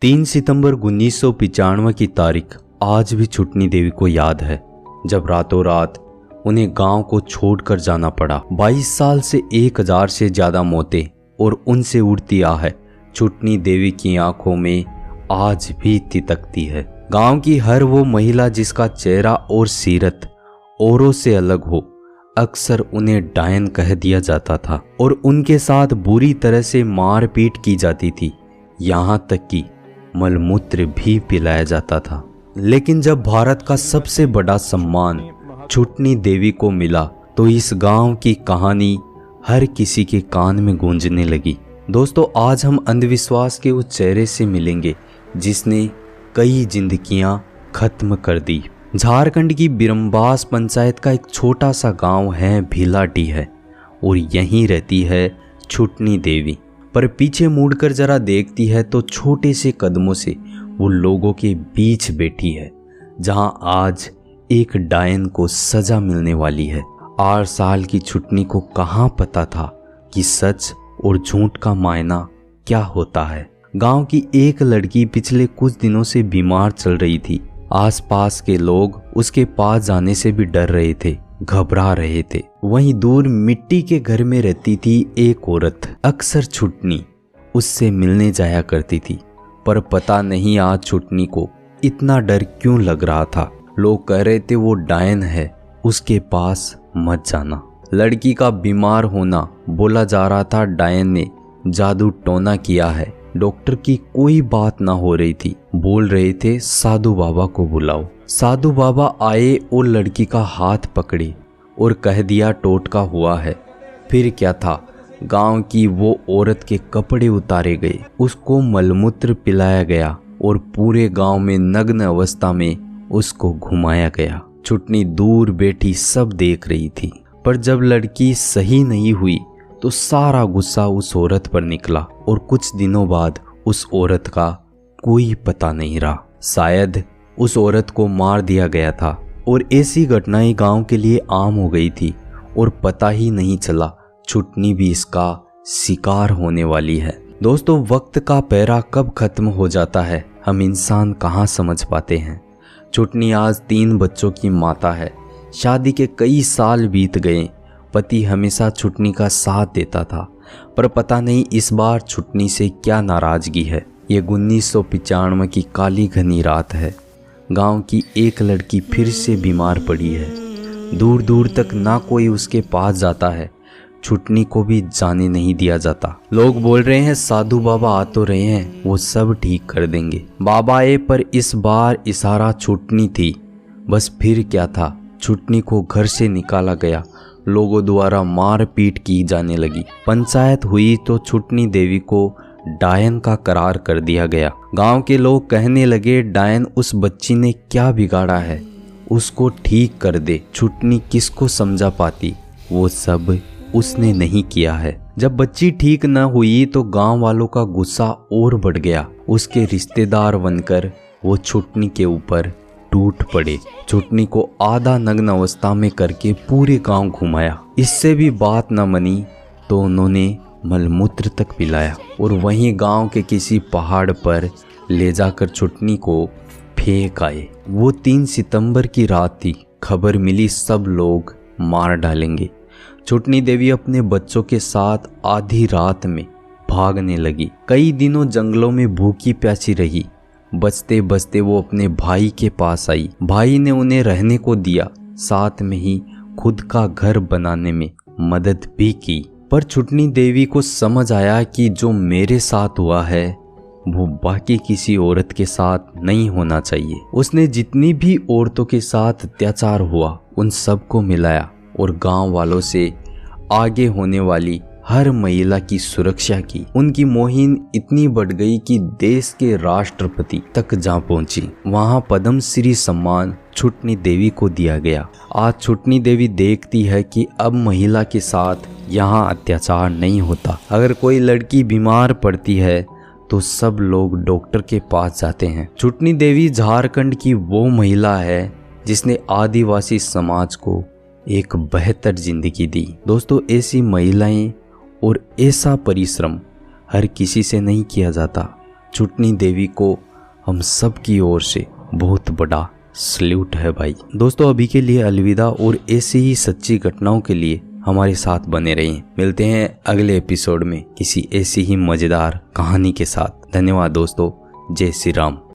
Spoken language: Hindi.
3 सितंबर 1995 की तारीख आज भी छुटनी देवी को याद है, जब रातों रात उन्हें गांव को छोड़कर जाना पड़ा। 22 साल से 1000 से ज्यादा मौतें और उनसे उड़ती आह छुटनी देवी की आंखों में आज भी तितकती है। गांव की हर वो महिला जिसका चेहरा और सीरत औरों से अलग हो, अक्सर उन्हें डायन कह दिया जाता था और उनके साथ बुरी तरह से मारपीट की जाती थी, यहाँ तक कि मलमूत्र भी पिलाया जाता था। लेकिन जब भारत का सबसे बड़ा सम्मान छुटनी देवी को मिला तो इस गांव की कहानी हर किसी के कान में गूंजने लगी। दोस्तों, आज हम अंधविश्वास के उस चेहरे से मिलेंगे जिसने कई जिंदगियां खत्म कर दी। झारखंड की बिरमबास पंचायत का एक छोटा सा गांव है भीलाटी है और यहीं रहती है छुटनी देवी। पर पीछे मुड़कर जरा देखती है तो छोटे से कदमों से वो लोगों के बीच बैठी है, जहां आज एक डायन को सजा मिलने वाली है। 8 साल की छुटनी को कहां पता था कि सच और झूठ का मायना क्या होता है। गांव की एक लड़की पिछले कुछ दिनों से बीमार चल रही थी। आसपास के लोग उसके पास जाने से भी डर रहे थे, घबरा रहे थे। वहीं दूर मिट्टी के घर में रहती थी एक औरत। अक्सर छुटनी उससे मिलने जाया करती थी, पर पता नहीं आज छुटनी को इतना डर क्यों लग रहा था। लोग कह रहे थे वो डायन है, उसके पास मत जाना। लड़की का बीमार होना बोला जा रहा था डायन ने जादू टोना किया है। डॉक्टर की कोई बात ना हो रही थी। बोल रहे थे साधु बाबा को बुलाओ। साधु बाबा आए और लड़की का हाथ पकड़े और कह दिया टोटका हुआ है। फिर क्या था, गांव की वो औरत के कपड़े उतारे गए, उसको मलमूत्र पिलाया गया और पूरे गांव में नग्न अवस्था में उसको घुमाया गया। छुटनी दूर बैठी सब देख रही थी, पर जब लड़की सही नहीं हुई तो सारा गुस्सा उस औरत पर निकला और कुछ दिनों बाद उस औरत का कोई पता नहीं रहा। शायद उस औरत को मार दिया गया था और ऐसी घटनाएं गांव के लिए आम हो गई थी और पता ही नहीं चला छुटनी भी इसका शिकार होने वाली है। दोस्तों, वक्त का पहरा कब खत्म हो जाता है हम इंसान कहाँ समझ पाते हैं। छुटनी आज 3 बच्चों की माता है। शादी के कई साल बीत गए। पति हमेशा छुटनी का साथ देता था, पर पता नहीं इस बार छुटनी से क्या नाराजगी है। ये 1995 की काली घनी रात है। गांव की एक लड़की फिर से बीमार पड़ी है। दूर दूर तक ना कोई उसके पास जाता है, छुटनी को भी जाने नहीं दिया जाता। लोग बोल रहे हैं साधु बाबा आ तो रहे हैं, वो सब ठीक कर देंगे। बाबा आए, पर इस बार इशारा छुटनी थी। बस फिर क्या था, छुटनी को घर से निकाला गया। लोगों द्वारा मारपीट की जाने लगी। पंचायत हुई तो छुटनी देवी को डायन का करार कर दिया गया। गांव के लोग कहने लगे डायन उस बच्ची ने क्या बिगाड़ा है, उसको ठीक कर दे। छुटनी किसको समझा पाती, वो सब उसने नहीं किया है। जब बच्ची ठीक न हुई तो गांव वालों का गुस्सा और बढ़ गया। उसके रिश्तेदार बनकर वो छुटनी के ऊपर टूट पड़े। छुटनी को आधा नग्न अवस्था में करके पूरे गांव घुमाया। इससे भी बात न मनी तो उन्होंने मलमूत्र तक पिलाया और वहीं गांव के किसी पहाड़ पर ले जाकर छुटनी को फेंक आए। वो 3 सितंबर की रात थी। खबर मिली सब लोग मार डालेंगे। छुटनी देवी अपने बच्चों के साथ आधी रात में भागने लगी। कई दिनों जंगलों में भूखी प्यासी रही। बचते बचते वो अपने भाई के पास आई। भाई ने उन्हें रहने को दिया, साथ में ही खुद का घर बनाने में मदद भी की। पर छुटनी देवी को समझ आया कि जो मेरे साथ हुआ है वो बाकी किसी औरत के साथ नहीं होना चाहिए। उसने जितनी भी औरतों के साथ अत्याचार हुआ उन सबको मिलाया और गांव वालों से आगे होने वाली हर महिला की सुरक्षा की। उनकी मुहिम इतनी बढ़ गई कि देश के राष्ट्रपति तक जा पहुंची। वहां पद्म श्री सम्मान छुटनी देवी को दिया गया। आज छुटनी देवी देखती है कि अब महिला के साथ यहाँ अत्याचार नहीं होता। अगर कोई लड़की बीमार पड़ती है तो सब लोग डॉक्टर के पास जाते हैं। छुटनी देवी झारखंड की वो महिला है जिसने आदिवासी समाज को एक बेहतर जिंदगी दी। दोस्तों, ऐसी महिलाएं और ऐसा परिश्रम हर किसी से नहीं किया जाता। छुटनी देवी को हम सब की ओर से बहुत बड़ा सल्यूट है भाई। दोस्तों अभी के लिए अलविदा, और ऐसी ही सच्ची घटनाओं के लिए हमारे साथ बने रहिए। मिलते हैं अगले एपिसोड में किसी ऐसी ही मजेदार कहानी के साथ। धन्यवाद दोस्तों। जय श्री राम।